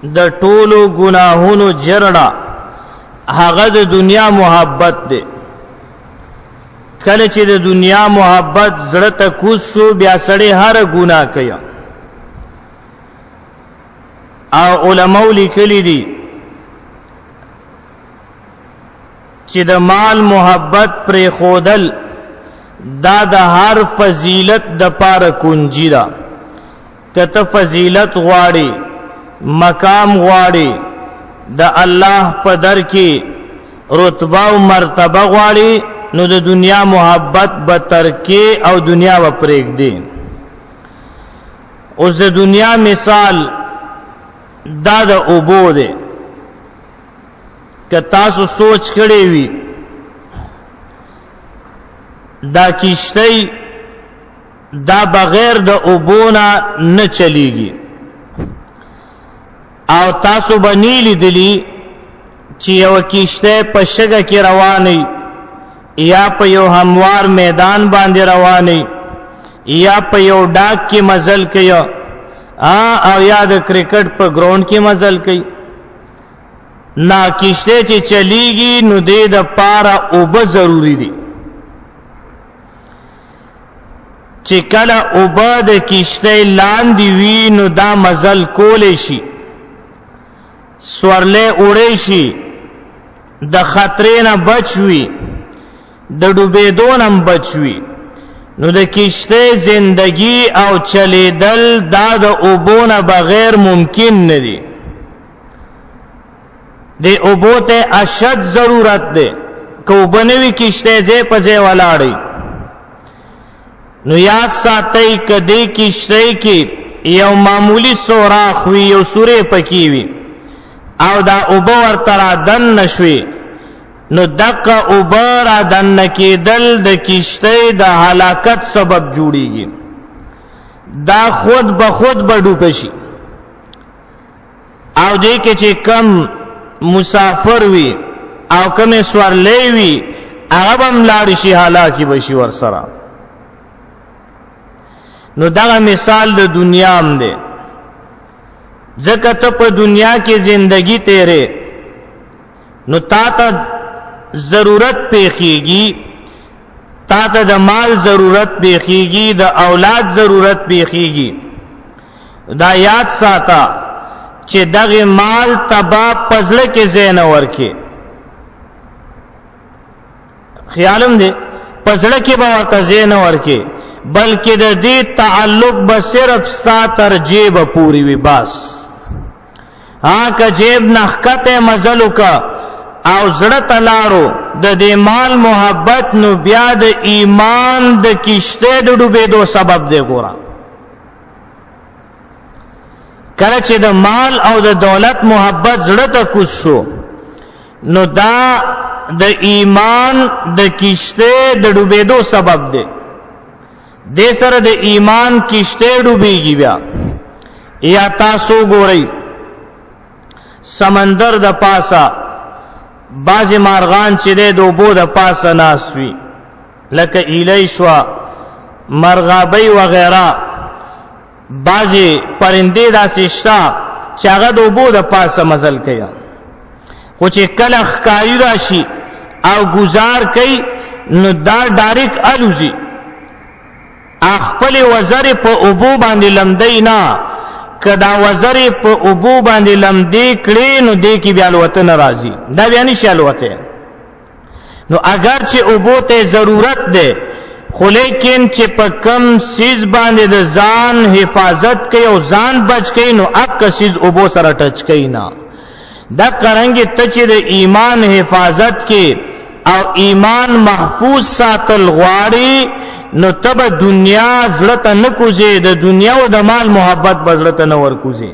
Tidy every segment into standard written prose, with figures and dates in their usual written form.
د ټولو ګناهونو جرړه هغه د دنیا محبت دی. کله چې د دنیا محبت زړه ته کوز شو بیا سړی هر ګناه کوي. او علماء لیکلي دي چې د مال محبت پر خودل دا د هر فضیلت د پاره کنجی ده. کته فضیلت غواړي، مقام غواړي، د الله په در کې رتبه او مرتبه غواړي، نو د دنیا محبت به ترکې او دنیا به پرېږدي. اوس د دنیا مثال دا د اوبو دی. که تاسو سوچ کړی وي دا کشتی دا بغیر د اوبو نه چلیږي، او تاسو به نه لیدلی چې یو کشتی په شګه کې رواني یا په یو هموار میدان باندې رواني یا په یو ډاک کې مزل کوي او یا د کرکټ په ګراوند کې مزل کوي. نا کشته چې چلیږي نو د پاره اوبه ضروری دي. چې کله اوبه د کشته لاندې وي نو دا مزل کول شي، سورلې اورې شي، د خطرې نه بچوي، د ډوبېدو نه بچوي. نو د کشته زندگی او چلیدل دا د اوبو نه بغیر ممکن نه دي. د اوبو ته اشد ضرورت ده. که اوبه نه وي کشته ځای په ځای ولاړی. نو یاد ساتئ که دې کشته کې یو معمولی سوراخ وي، یو سورې پکې وي او دا اوبه ورته را دن نشوي، نو دقه اوبه را دن کېدل د کشته د هلاکت سبب جوړیږي. دا خود به خود به ډوب شي. او دې کې چې کم مسافر وي او کم سورلې وي هغه هم لاړ شي، هلاکی بشي ورسره. نو دا مثال د دنیا هم دی. ځکه ته په دنیا کې زندگی تیرې نو تا ته ضرورت پیخیږي، تا ته د مال ضرورت پیخیږي، د اولاد ضرورت پیخیږي. دا یاد ساته چې دغه مال تبا پزړه کې زین ورکه. خیالم دې پزړه کې به ورته زین ورکه، بلکې د دې تعلق به صرف ستا تر جیب پوری وي. بس که جیب نخکته مزلو کا او زړه تلارو د دې مال محبت، نو بیا د ایمان د کشته د ډوبېدو سبب دی. ګوره کله چې د مال او د دولت محبت زړه ته کوز شو نو دا د ایمان د کشته د ډوبېدو سبب دی. دې سره د ایمان کشته ډوبېږي. بیا یا تاسو ګورئ سمندر د پاسه بعض مارغان چې د اوبو د پاسه ناس وي، لکه ایلی شوا، مرغابی وغیرہ، بعض پرندې داسې شته چې هغه د اوبو د پاسه مزل کوي. خو چې کله ښکاری راشي او گزار کوي نو دا ډایرک الوزي، خپل وزر په اوبو باندې لمدی نه. کدا وزر په اوبو باندې لمدی کړي نو دې کې بیا الوته ناراضي، دا بیا نشي الوته. نو اگر چې اوبو ته ضرورت ده، خو لیکن چې په کم سیز باندې د ځان حفاظت کوي او ځان بچ کوي نو اک سیز اوبو سره ټچ کوي نه. دا کرانګي ته چې د ایمان حفاظت کې او ایمان محفوظ ساتل غواړي نو تب دنیا زړه ته نه کوزي، د دنیا او د مال محبت بزړه ته نه ور کوزي.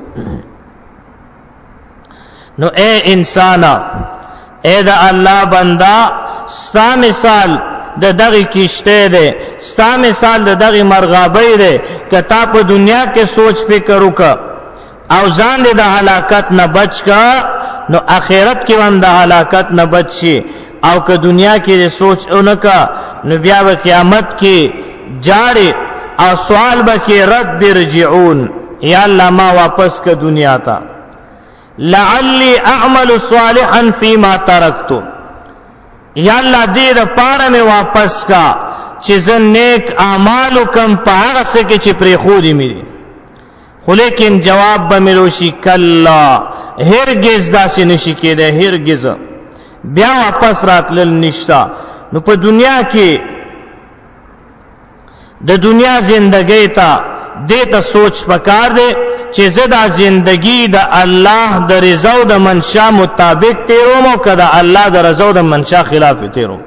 نو اے انسان، اے د الله بندا، ستا مثال د دغه کشته ده، ستا مثال د دغه مرغابی ده. کتا په دنیا کې سوچ فکر وکړه او ځان دې د هلاکت نه بچ کا، نو آخرت کې هم د هلاکت نه بچ شي. او که دنیا کې سوچ اونکا نو بیا به قیامت کې جاړي او سوال به کې رب رجعون، یا الله ما واپس کا دنیا ته. لعلی اعمل صالحا فيما ترکت، یا الله دې د پاره مې واپس کا چې زه نیک اعمال کوم په هغه څه کې چې پرې خو دې مې. خو لیکن جواب به ملوشي کلا، هرگز داسې نشي کېدی، هرگز بیا واپس راتلل نشتا. نو په دنیا کې د دنیا زندگی ته دې ته سوچ پکار دی چې زه دا زندگی د الله د رضا او د منشا مطابق تیروم او که د الله د رضا او د منشا خلاف تیروم.